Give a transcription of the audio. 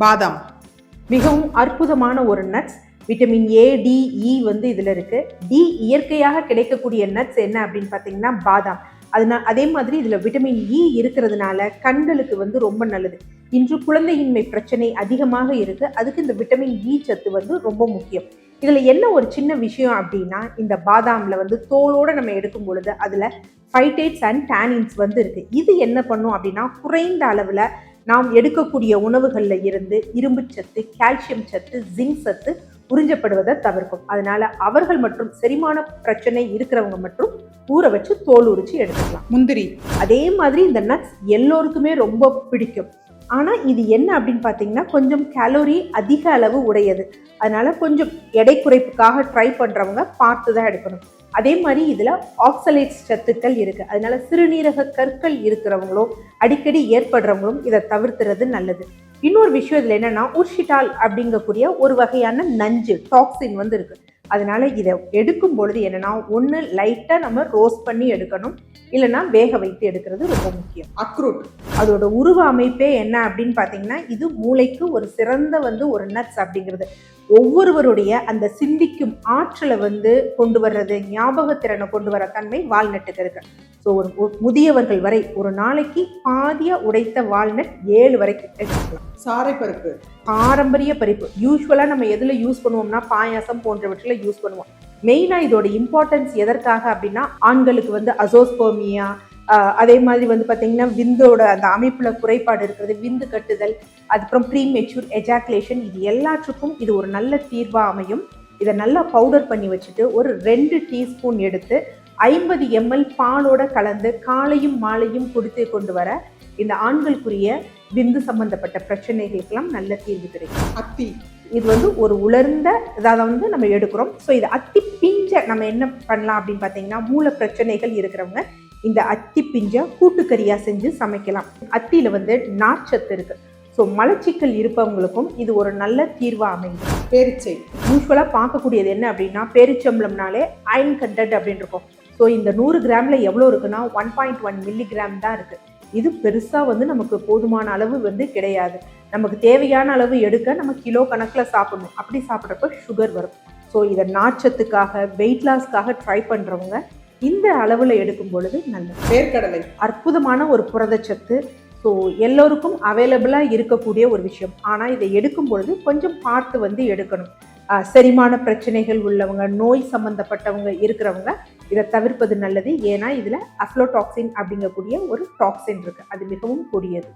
பாதாம் மிகவும் அற்புதமான ஒரு நட்ஸ். விட்டமின் ஏ, டி, இ வந்து இதில் இருக்குது. டி இயற்கையாக கிடைக்கக்கூடிய நட்ஸ் என்ன அப்படின்னு பார்த்தீங்கன்னா பாதாம். அதே மாதிரி இதில் விட்டமின் இ இருக்கிறதுனால கண்களுக்கு வந்து ரொம்ப நல்லது. இன்று குழந்தையின்மை பிரச்சனை அதிகமாக இருக்குது, அதுக்கு இந்த விட்டமின் இ சத்து வந்து ரொம்ப முக்கியம். இதில் என்ன ஒரு சின்ன விஷயம் அப்படின்னா, இந்த பாதாமில் வந்து தோலோடு நம்ம எடுக்கும் பொழுது அதில் ஃபைட்டேட்ஸ் அண்ட் டேனின்ஸ் வந்து இருக்குது. இது என்ன பண்ணும் அப்படின்னா, குறைந்த அளவில் நாம் எடுக்கக்கூடிய உணவுகளில் இருந்து இரும்பு சத்து, கால்சியம் சத்து, ஜிங்க் சத்து உறிஞ்சப்படுவதை தவிர்க்கும். அதனால அவர்கள் மற்றும் செரிமான பிரச்சனை இருக்கிறவங்க மற்றும் ஊற வச்சு தோல் உரிச்சு எடுத்துக்கலாம். முந்திரி அதே மாதிரி இந்த நட்ஸ் எல்லோருக்குமே ரொம்ப பிடிக்கும். ஆனால் இது என்ன அப்படின்னு பார்த்தீங்கன்னா, கொஞ்சம் கேலோரி அதிக அளவு உடையது. அதனால கொஞ்சம் எடை குறைப்புக்காக ட்ரை பண்ணுறவங்க பார்த்து தான் எடுக்கணும். அதே மாதிரி இதில் ஆக்சலேட்ஸ் சத்துக்கள் இருக்குது. அதனால சிறுநீரக கற்கள் இருக்கிறவங்களும் அடிக்கடி ஏற்படுறவங்களும் இதை தவிர்த்துறது நல்லது. இன்னொரு விஷயம் இதில் என்னன்னா, உர்ஷிட்டால் அப்படிங்கக்கூடிய ஒரு வகையான நஞ்சு டாக்ஸின் வந்து இருக்குது. அதனால இதை எடுக்கும் பொழுது என்னன்னா, ஒன்று லைட்டாக நம்ம ரோஸ்ட் பண்ணி எடுக்கணும், இல்லைன்னா வேக வைத்து எடுக்கிறது ரொம்ப முக்கியம். அக்ரூட் அதோட உருவ அமைப்பே என்ன அப்படின்னு பார்த்தீங்கன்னா, இது மூளைக்கு ஒரு சிறந்த வந்து ஒரு நட்ஸ் அப்படிங்கிறது. ஒவ்வொருவருடைய அந்த சிந்திக்கும் ஆற்றலை வந்து கொண்டு வர்றது, ஞாபகத்திறனை கொண்டு வர தன்மை வால்நட்டுக்கு இருக்கு. ஸோ ஒரு முதியவர்கள் வரை ஒரு நாளைக்கு பாதியாக உடைத்த வால்நட் 7 வரைக்கும் எடுத்துக்கலாம். சாரைப்பருப்பு பாரம்பரிய பருப்பு யூஸ்வலாக நம்ம எதில் யூஸ் பண்ணுவோம்னா, பாயாசம் போன்றவற்றில் யூஸ் பண்ணுவோம். மெயினாக இதோட இம்பார்ட்டன்ஸ் எதற்காக அப்படின்னா, ஆண்களுக்கு வந்து அசோஸ்போமியா, அதே மாதிரி வந்து பார்த்தீங்கன்னா விந்தோட அந்த அமைப்பில் குறைபாடு இருக்கிறது, விந்து கட்டுதல், அதுக்கப்புறம் ப்ரீமெச்சூர் எஜாக்குலேஷன், இது எல்லாத்துக்கும் இது ஒரு நல்ல தீர்வாக அமையும். இதை நல்லா பவுடர் பண்ணி வச்சுட்டு ஒரு 2 டீஸ்பூன் எடுத்து 50 ml பாலோட கலந்து காலையும் மாலையும் குடித்து கொண்டு வர இந்த ஆண்களுக்குரிய விந்து சம்பந்தப்பட்ட பிரச்சனைகளுக்கெல்லாம் நல்ல தீர்வு கிடைக்கும். அத்தி இது வந்து ஒரு உலர்ந்த இதாக வந்து நம்ம எடுக்கிறோம். ஸோ இது அத்தி பிஞ்சை நம்ம என்ன பண்ணலாம் அப்படின்னு பார்த்தீங்கன்னா, மூல பிரச்சனைகள் இருக்கிறவங்க இந்த அத்தி பிஞ்சை கூட்டுக்கறியாக செஞ்சு சமைக்கலாம். அத்தியில் வந்து நார்ச்சத்து இருக்குது. ஸோ மலச்சிக்கல் இருப்பவங்களுக்கும் இது ஒரு நல்ல தீர்வாக அமையும். பேரிச்சை யூஸ்வலாக பார்க்கக்கூடியது என்ன அப்படின்னா, பேரிச்சம்பளம்னாலே அயன் கண்டென்ட் அப்படின்னு இருக்கும். ஸோ இந்த 100 கிராமில் எவ்வளோ இருக்குன்னா 1.1 மில்லிகிராம் தான் இருக்குது. இது பெருசாக வந்து நமக்கு போதுமான அளவு வந்து கிடையாது. நமக்கு தேவையான அளவு எடுக்க நம்ம கிலோ கணக்கில் சாப்பிடணும். அப்படி சாப்பிட்றப்ப சுகர் வரும். ஸோ இதை நார்ச்சத்துக்காக, வெயிட் லாஸ்க்காக ட்ரை பண்ணுறவங்க இந்த அளவில் எடுக்கும் பொழுது நல்லது. வேர்க்கடலை அற்புதமான ஒரு புரதச்சத்து. ஸோ எல்லோருக்கும் அவைலபிளாக இருக்கக்கூடிய ஒரு விஷயம். ஆனால் இதை எடுக்கும் பொழுது கொஞ்சம் பார்த்து வந்து எடுக்கணும். செரிமான பிரச்சனைகள் உள்ளவங்க, நோய் சம்மந்தப்பட்டவங்க இருக்கிறவங்க இதை தவிர்ப்பது நல்லது. ஏன்னா இதில் அஃப்லோடாக்சின் அப்படிங்கக்கூடிய ஒரு டாக்ஸின் இருக்குது, அது மிகவும் கொடியது.